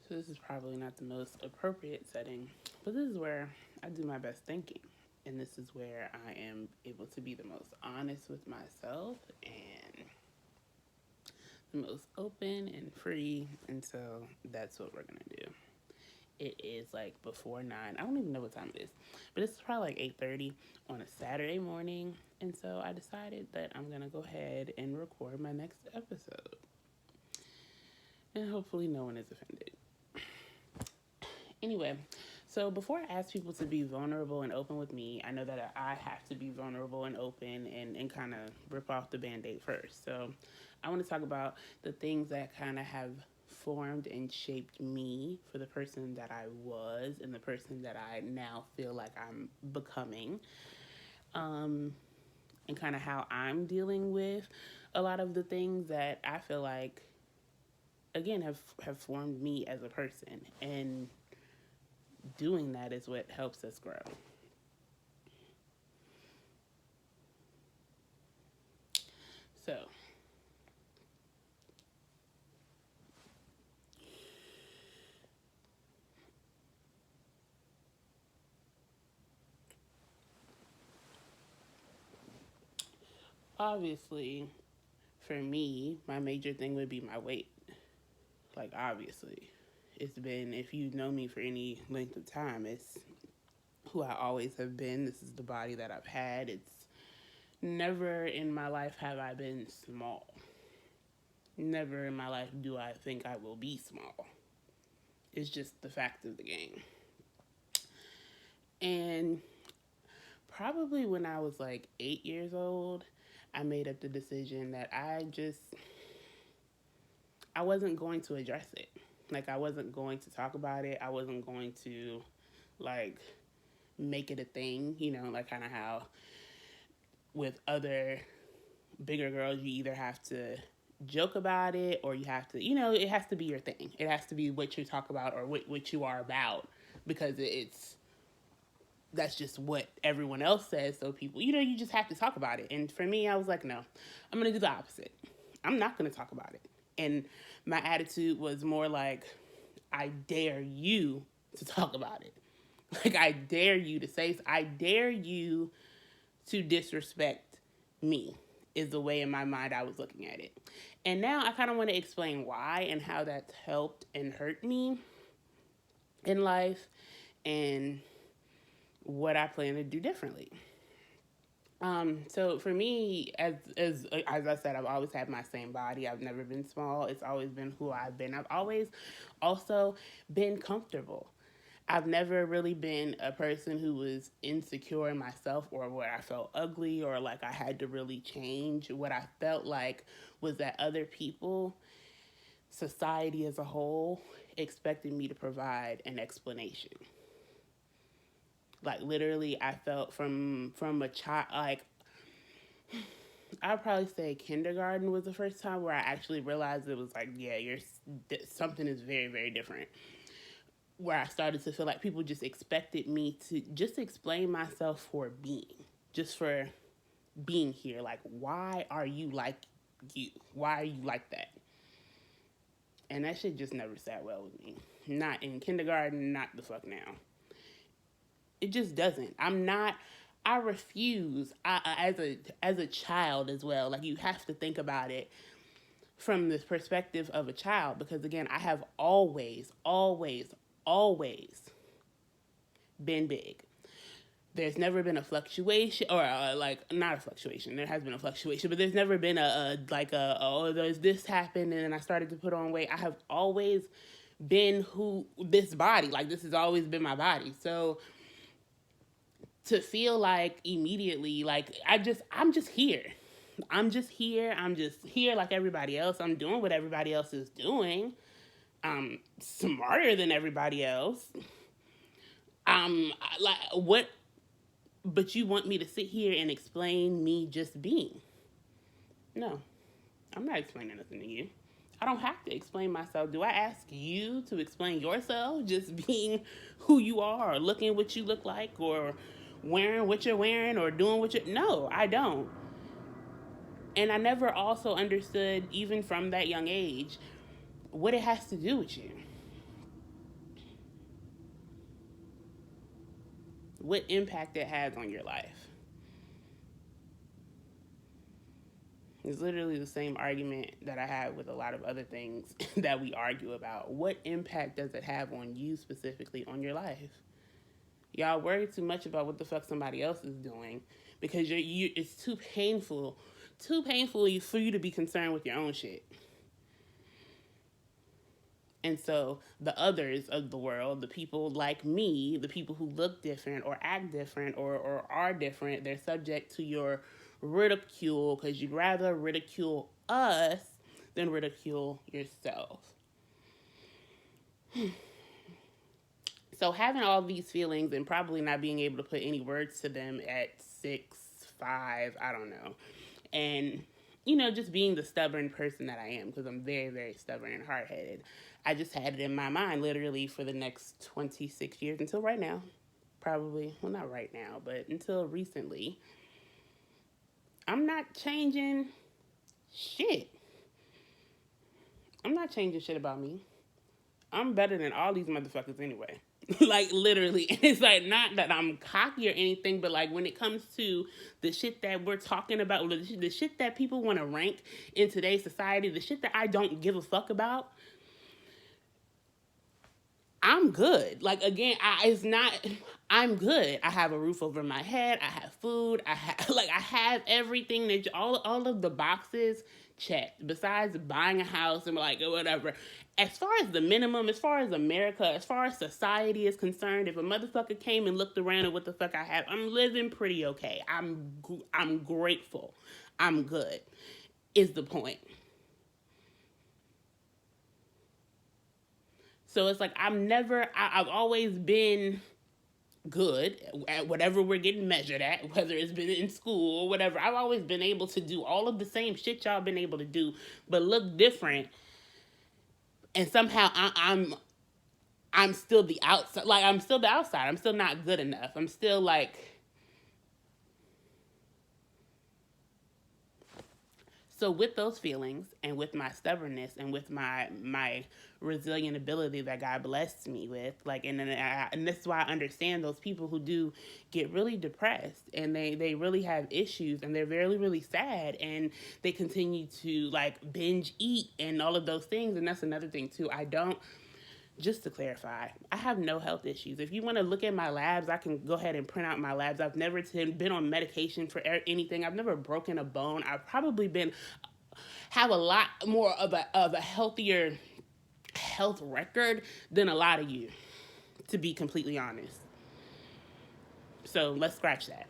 So this is probably not the most appropriate setting, but this is where I do my best thinking. And this is where I am able to be the most honest with myself and the most open and free. And so that's what we're going to do. It is like before 9. I don't even know what time it is, but it's probably like 8:30 on a Saturday morning. And so I decided that I'm going to go ahead and record my next episode. And hopefully no one is offended. Anyway, so before I ask people to be vulnerable and open with me, I know that I have to be vulnerable and open and kind of rip off the Band-Aid first. So I want to talk about the things that kind of have formed and shaped me for the person that I was and the person that I now feel like I'm becoming. And kind of how I'm dealing with a lot of the things that I feel like, again, have formed me as a person. And doing that is what helps us grow. So, obviously, for me, my major thing would be my weight. Like, obviously, it's been, if you know me for any length of time, it's who I always have been. This is the body that I've had. It's never in my life have I been small. Never in my life do I think I will be small. It's just the fact of the game. And probably when I was like 8 years old, I made up the decision that I wasn't going to address it. Like, I wasn't going to talk about it. I wasn't going to, like, make it a thing, like kind of how with other bigger girls, you either have to joke about it or you have to, it has to be your thing. It has to be what you talk about or what you are about, because that's just what everyone else says. So people, you just have to talk about it. And for me, I was like, no, I'm going to do the opposite. I'm not going to talk about it. And my attitude was more like, I dare you to talk about it. Like, I dare you to say, I dare you to disrespect me, is the way in my mind I was looking at it. And now I kind of want to explain why and how that's helped and hurt me in life and what I plan to do differently. So for me, as I said, I've always had my same body. I've never been small. It's always been who I've been. I've always also been comfortable. I've never really been a person who was insecure in myself or where I felt ugly or like I had to really change. What I felt like was that other people, society as a whole, expected me to provide an explanation. Like, literally, I felt from a child, like, I'd probably say kindergarten was the first time where I actually realized it was like, yeah, something is very, very different. Where I started to feel like people just expected me to just explain myself for for being here. Like, why are you like you? Why are you like that? And that shit just never sat well with me. Not in kindergarten, not the fuck now. It just doesn't. I refuse. As a child as well. Like, you have to think about it from the perspective of a child, because again, I have always, always, always been big. There's never been a fluctuation, or like, not a fluctuation. There has been a fluctuation, but there's never been there's this happened and then I started to put on weight. I have always been this body, like, this has always been my body. So to feel like immediately, like, I'm just here. I'm just here. I'm just here like everybody else. I'm doing what everybody else is doing. I'm smarter than everybody else. Like, what? But you want me to sit here and explain me just being? No, I'm not explaining nothing to you. I don't have to explain myself. Do I ask you to explain yourself? Just being who you are, or looking what you look like, or wearing what you're wearing, or doing what you're... No, I don't. And I never also understood, even from that young age, what it has to do with you. what impact it has on your life. It's literally the same argument that I have with a lot of other things that we argue about. What impact does it have on you specifically, on your life? Y'all worry too much about what the fuck somebody else is doing because it's too painful for you to be concerned with your own shit. And so the others of the world, the people like me, the people who look different or act different or are different, they're subject to your ridicule because you'd rather ridicule us than ridicule yourself. So having all these feelings and probably not being able to put any words to them at 6, 5, I don't know. And, just being the stubborn person that I am, because I'm very, very stubborn and hard-headed. I just had it in my mind literally for the next 26 years until right now. Probably, well, not right now, but until recently. I'm not changing shit. I'm not changing shit about me. I'm better than all these motherfuckers anyway. Like, literally. And it's like, not that I'm cocky or anything, but like when it comes to the shit that we're talking about, the shit that people want to rank in today's society, the shit that I don't give a fuck about, I'm good. Like, again, I'm good. I have a roof over my head. I have food. I have everything that all of the boxes checked besides buying a house and like whatever. As far as the minimum, as far as America, as far as society is concerned, if a motherfucker came and looked around at what the fuck I have, I'm living pretty okay. I'm grateful. I'm good, is the point. So it's like I've always been good at whatever we're getting measured at, whether it's been in school or whatever. I've always been able to do all of the same shit y'all been able to do, but look different. And somehow I'm still the outside. Like, I'm still the outside. I'm still not good enough. I'm still like... So with those feelings and with my stubbornness and with my resilient ability that God blessed me with, like, and this is why I understand those people who do get really depressed and they really have issues and they're really, really sad and they continue to like binge eat and all of those things. And that's another thing too. Just to clarify, I have no health issues. If you want to look at my labs, I can go ahead and print out my labs. I've never been on medication for anything. I've never broken a bone. I've probably have a lot more of a healthier health record than a lot of you, to be completely honest. So let's scratch that.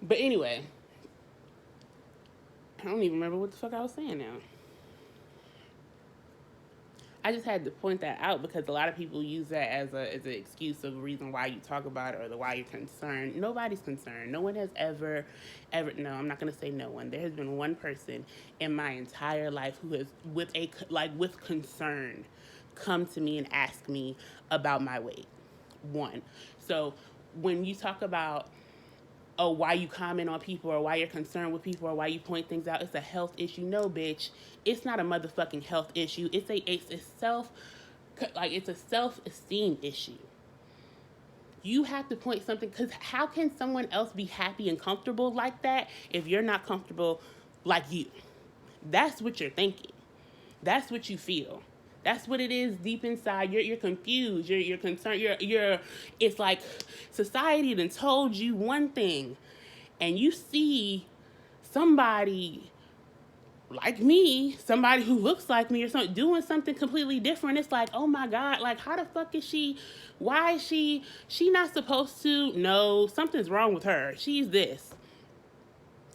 But anyway, I don't even remember what the fuck I was saying now. I just had to point that out because a lot of people use that as an excuse of a reason why you talk about it or why you're concerned. Nobody's concerned. No one has ever, no, I'm not going to say no one. There has been one person in my entire life who has, with concern, come to me and ask me about my weight. One. So when you talk about, why you comment on people or why you're concerned with people or why you point things out, it's a health issue. No, bitch, it's not a motherfucking health issue. It's a self-esteem issue. You have to point something, because how can someone else be happy and comfortable like that if you're not comfortable like you? That's what you're thinking. That's what you feel. That's what it is deep inside. You're confused. You're concerned. It's like society done told you one thing, and you see somebody like me, somebody who looks like me or something, doing something completely different. It's like, oh my God, like how the fuck is she? Why is she not supposed to? No, something's wrong with her. She's this.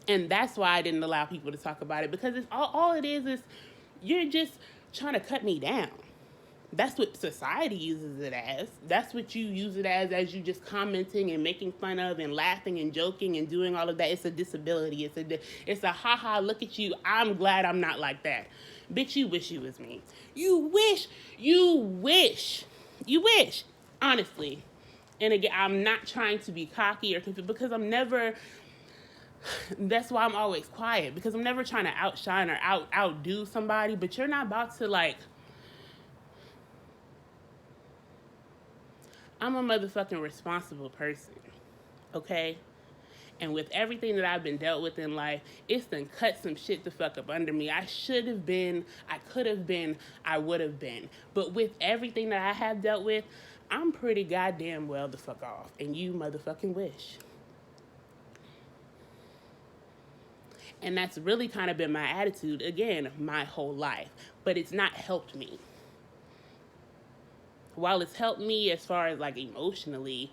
And that's why I didn't allow people to talk about it, because it's all it is you're just trying to cut me down. That's what society uses it as. That's what you use it as you just commenting and making fun of and laughing and joking and doing all of that. It's a disability. It's a haha, look at you. I'm glad I'm not like that. Bitch, you wish you was me. You wish. Honestly. And again, I'm not trying to be cocky or confused, because I'm never... That's why I'm always quiet, because I'm never trying to outshine or outdo somebody, but you're not about to, like... I'm a motherfucking responsible person, okay? And with everything that I've been dealt with in life, it's done cut some shit the fuck up under me. I should have been, I could have been, I would have been. But with everything that I have dealt with, I'm pretty goddamn well the fuck off. And you motherfucking wish. And that's really kind of been my attitude, again, my whole life. But it's not helped me. While it's helped me as far as like emotionally,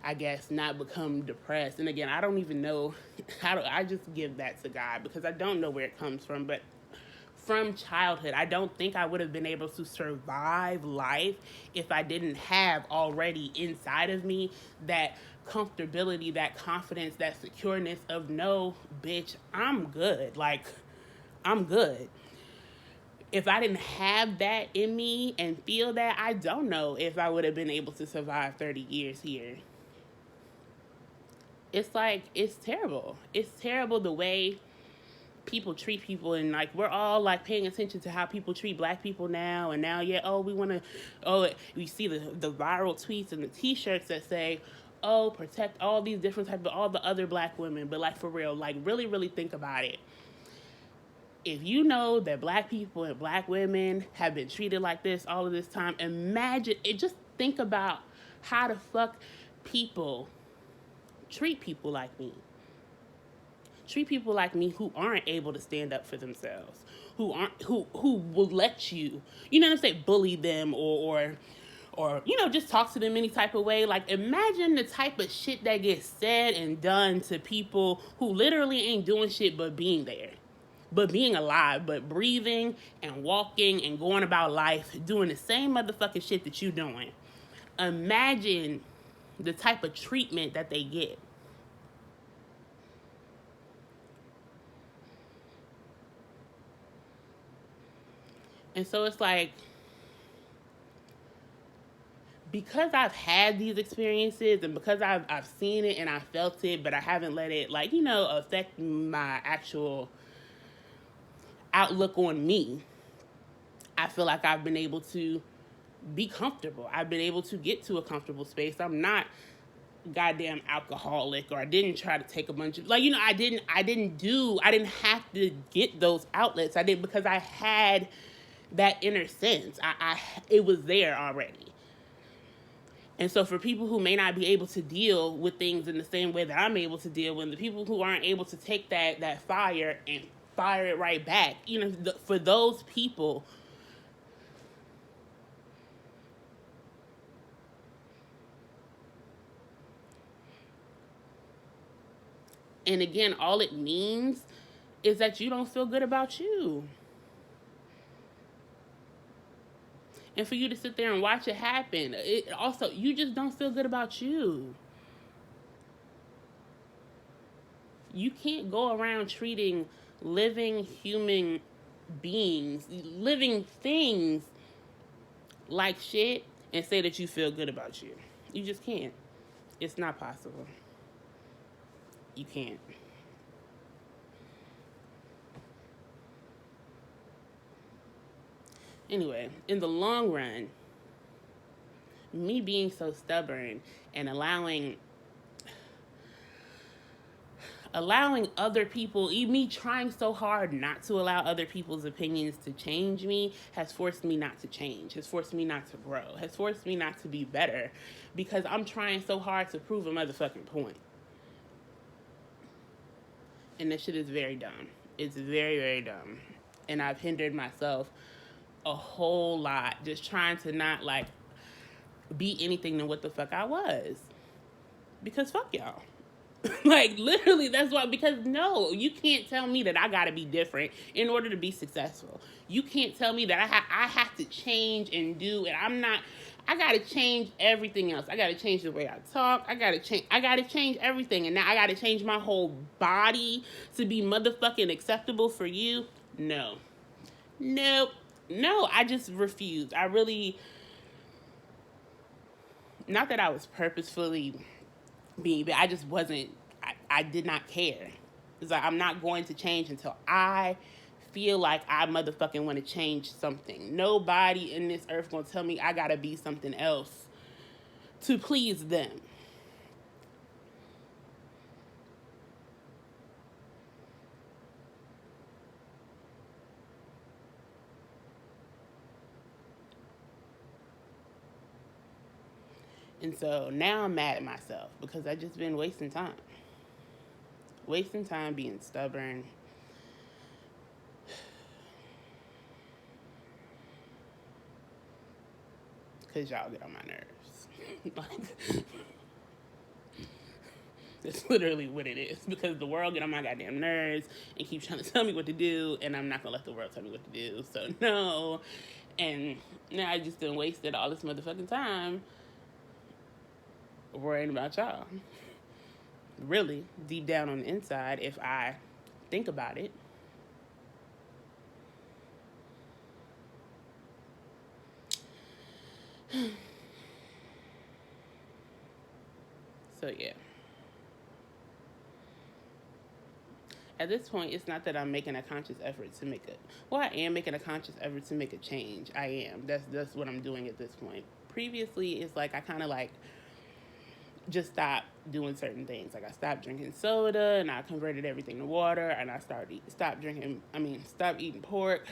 I guess, not become depressed. And again, I don't even know how to, I just give that to God because I don't know where it comes from. But from childhood, I don't think I would have been able to survive life if I didn't have already inside of me that comfortability, that confidence, that secureness of no, bitch, I'm good. Like, I'm good. If I didn't have that in me and feel that, I don't know if I would have been able to survive 30 years here. It's like, it's terrible. It's terrible the way people treat people, and like we're all like paying attention to how people treat black people now, and now we want to, we see the viral tweets and the t-shirts that say, protect all these different types of all the other black women. But like, for real, like really think about it. If you know that black people and black women have been treated like this all of this time, imagine it. Just think about how the fuck people treat people like me. Treat people like me who aren't able to stand up for themselves, who will let you, you know what I'm saying, bully them or just talk to them any type of way. Like, imagine the type of shit that gets said and done to people who literally ain't doing shit but being there, but being alive, but breathing and walking and going about life, doing the same motherfucking shit that you doing. Imagine the type of treatment that they get. And so it's like, because I've had these experiences and because I've seen it and I felt it, but I haven't let it, like, affect my actual outlook on me, I feel like I've been able to be comfortable. I've been able to get to a comfortable space. I'm not goddamn alcoholic, or I didn't try to take a bunch of, like, I didn't have to get those outlets. I did because I had that inner sense. It was there already. And so for people who may not be able to deal with things in the same way that I'm able to deal with, the people who aren't able to take that fire and fire it right back, for those people, and again, all it means is that you don't feel good about you. And for you to sit there and watch it happen, you just don't feel good about you. You can't go around treating living human beings, living things, like shit and say that you feel good about you. You just can't. It's not possible. You can't. Anyway, in the long run, me being so stubborn and allowing other people, me trying so hard not to allow other people's opinions to change me, has forced me not to change, has forced me not to grow, has forced me not to be better, because I'm trying so hard to prove a motherfucking point. And this shit is very dumb. It's very, very dumb. And I've hindered myself a whole lot just trying to not, like, be anything than what the fuck I was. Because fuck y'all. Like, literally, that's why, because no, you can't tell me that I gotta be different in order to be successful. You can't tell me that I have to change and do, and I gotta change everything else. I gotta change the way I talk. I gotta change everything, and now I gotta change my whole body to be motherfucking acceptable for you. No, I just refused. I really, not that I was purposefully being, but I just wasn't, I did not care. It's like, I'm not going to change until I feel like I motherfucking want to change something. Nobody in this earth gonna tell me I gotta be something else to please them. And so now I'm mad at myself because I just been wasting time. Wasting time being stubborn. Because y'all get on my nerves. Like, that's literally what it is. Because the world get on my goddamn nerves and keep trying to tell me what to do, and I'm not going to let the world tell me what to do. So, no. And now I just done wasted all this motherfucking time worrying about y'all. Really, deep down on the inside, if I think about it, so yeah. At this point, it's not that I'm making a conscious effort to make it. Well, I am making a conscious effort to make a change. I am. That's what I'm doing at this point. Previously, it's like I kind of like just stopped doing certain things. Like I stopped drinking soda, and I converted everything to water, and I stopped eating pork,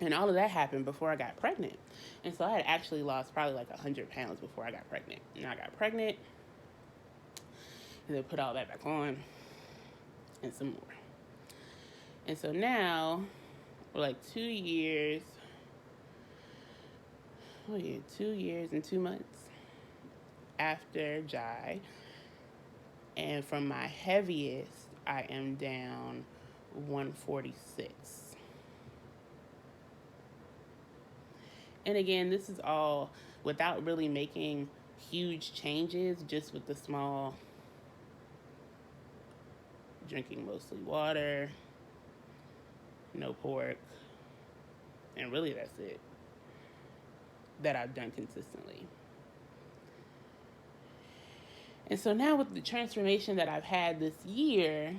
and all of that happened before I got pregnant. And so I had actually lost probably like 100 pounds before I got pregnant. And I got pregnant, and then put all that back on, and some more. And so now, we're like 2 years. 2 years and 2 months after Jai. And from my heaviest, I am down 146. And again, this is all without really making huge changes, just with the small drinking mostly water, no pork, and really that's it that I've done consistently. And so now with the transformation that I've had this year,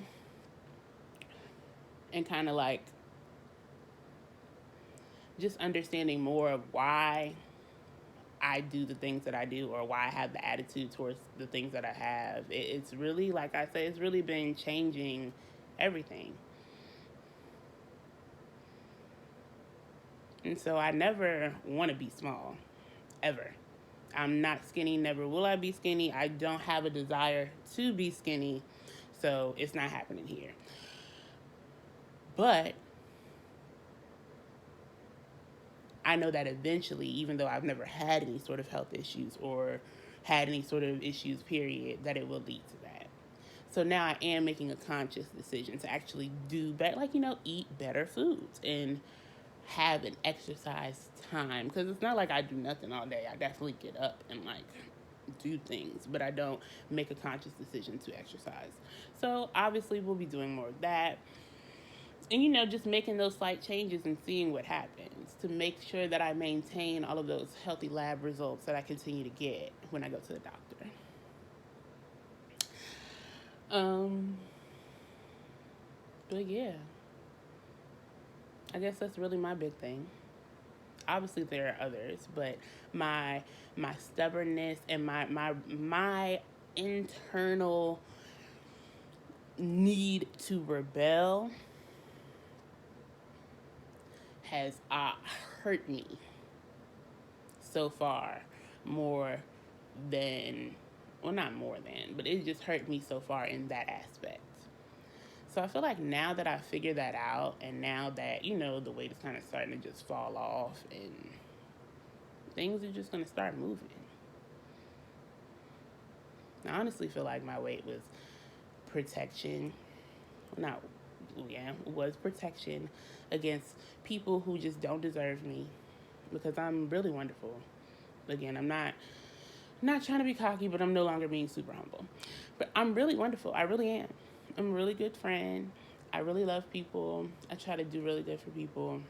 and kind of like just understanding more of why I do the things that I do, or why I have the attitude towards the things that I have, it's really, like I said, it's really been changing everything. And so I never want to be small, ever. I'm not skinny, never will I be skinny. I don't have a desire to be skinny, so it's not happening here. But I know that eventually, even though I've never had any sort of health issues or had any sort of issues, period, that it will lead to that. So now I am making a conscious decision to actually do better, like, eat better foods and have an exercise time. Because it's not like I do nothing all day. I definitely get up and, like, do things, but I don't make a conscious decision to exercise. So obviously we'll be doing more of that. And, just making those slight changes and seeing what happens to make sure that I maintain all of those healthy lab results that I continue to get when I go to the doctor. But yeah, I guess that's really my big thing. Obviously there are others, but my stubbornness and my internal need to rebel has hurt me so far more than, well, not more than, but it just hurt me so far in that aspect. So I feel like now that I figured that out, and now that, the weight is kind of starting to just fall off and things are just going to start moving. I honestly feel like my weight was protection. Was protection against people who just don't deserve me, because I'm really wonderful. Again, I'm not trying to be cocky, but I'm no longer being super humble. But I'm really wonderful. I really am. I'm a really good friend. I really love people. I try to do really good for people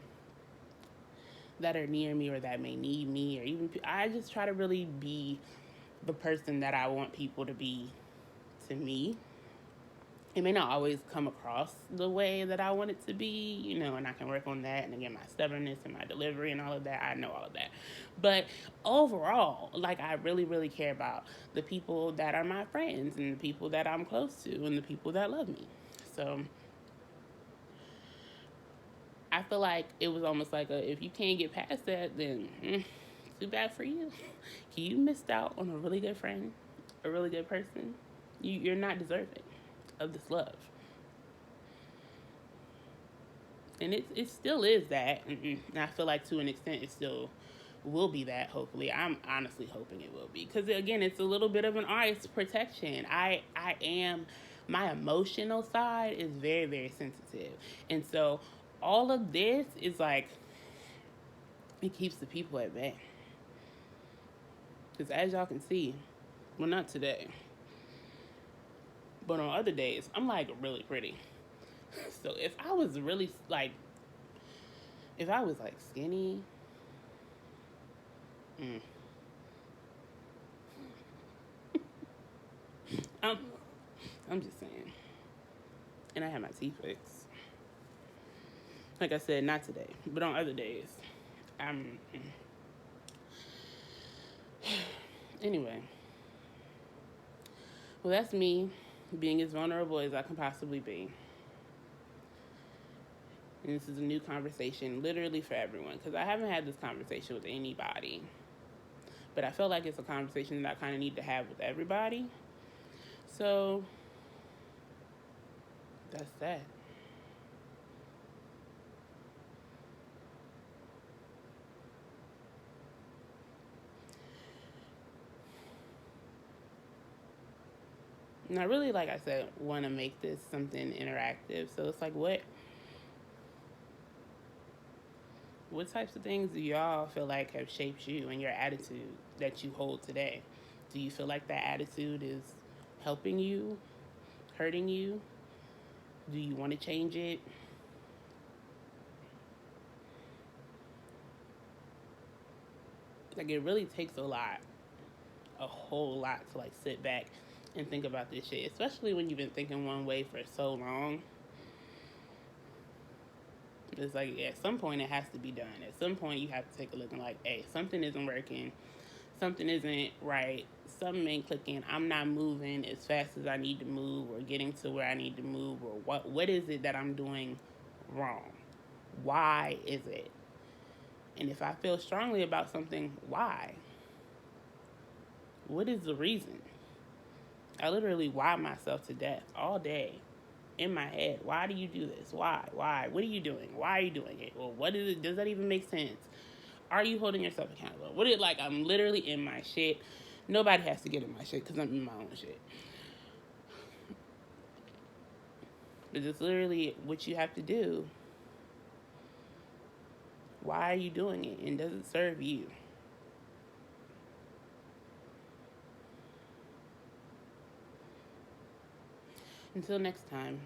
that are near me or that may need me, or even I just try to really be the person that I want people to be to me. It may not always come across the way that I want it to be, and I can work on that. And again, my stubbornness and my delivery and all of that, I know all of that. But overall, like, I really, really care about the people that are my friends and the people that I'm close to and the people that love me. So I feel like it was almost like if you can't get past that, then too bad for you. You missed out on a really good friend, a really good person. You're not deserving of this love. And it still is that. And I feel like to an extent it still will be that, hopefully. I'm honestly hoping it will be. Because, again, it's a little bit of an ice protection. I am, my emotional side is very, very sensitive. And so all of this is like, it keeps the people at bay. Because as y'all can see, well, not today, but on other days, I'm like really pretty. So if I was really like, if I was like skinny, I'm, I'm just saying. And I had my teeth fixed. Like I said, not today, but on other days. Anyway. Well, that's me being as vulnerable as I can possibly be. And this is a new conversation, literally for everyone, because I haven't had this conversation with anybody. But I feel like it's a conversation that I kind of need to have with everybody. So, that's that. And I really, like I said, want to make this something interactive. So it's like, what types of things do y'all feel like have shaped you and your attitude that you hold today? Do you feel like that attitude is helping you, hurting you? Do you want to change it? Like, it really takes a whole lot to like sit back and think about this shit, especially when you've been thinking one way for so long. It's like at some point it has to be done. At some point you have to take a look and like, hey, something isn't working, something isn't right, something ain't clicking. I'm not moving as fast as I need to move, or getting to where I need to move, or what is it that I'm doing wrong? Why is it? And if I feel strongly about something, why? What is the reason? I literally why myself to death all day in my head. Why do you do this? Why? What are you doing? Why are you doing it? Well, what is it? Does that even make sense? Are you holding yourself accountable? What is it like? I'm literally in my shit. Nobody has to get in my shit because I'm in my own shit. But it's literally what you have to do. Why are you doing it? And does it serve you? Until next time.